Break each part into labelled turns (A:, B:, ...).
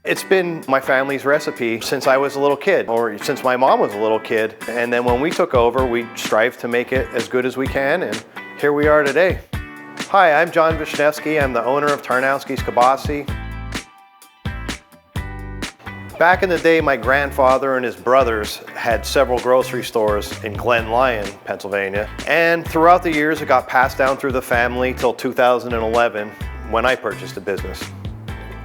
A: It's been my family's recipe since I was a little kid, or since my mom was a little kid. And then when we took over, we strived to make it as good as we can, and here we are today. Hi, I'm John Wisniewski. I'm the owner of Tarnowski's Kielbasa. Back in the day, my grandfather and his brothers had several grocery stores in Glen Lyon, Pennsylvania. And throughout the years, it got passed down through the family till 2011 when I purchased the business.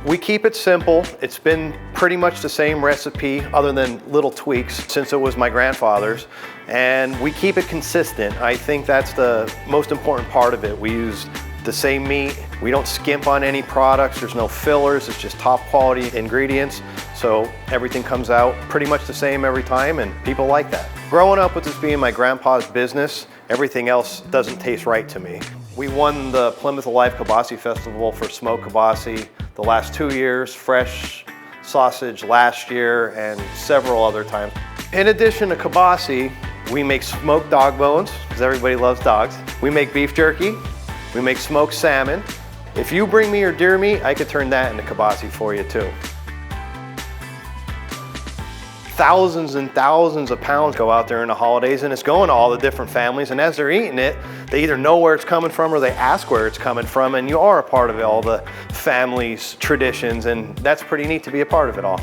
A: We keep it simple. It's been pretty much the same recipe other than little tweaks since it was my grandfather's. And we keep it consistent. I think that's the most important part of it. We use the same meat. We don't skimp on any products. There's no fillers. It's just top quality ingredients. So everything comes out pretty much the same every time, and people like that. Growing up with this being my grandpa's business, everything else doesn't taste right to me. We won the Plymouth Alive Kielbasa Festival for smoked kielbasa the last 2 years, fresh sausage last year, and several other times. In addition to kielbasa, we make smoked dog bones, because everybody loves dogs. We make beef jerky. We make smoked salmon. If you bring me your deer meat, I could turn that into kielbasa for you too. Thousands and thousands of pounds go out there in the holidays, and it's going to all the different families, and as they're eating it, they either know where it's coming from or they ask where it's coming from, and you are a part of all the family's traditions, and that's pretty neat to be a part of it all.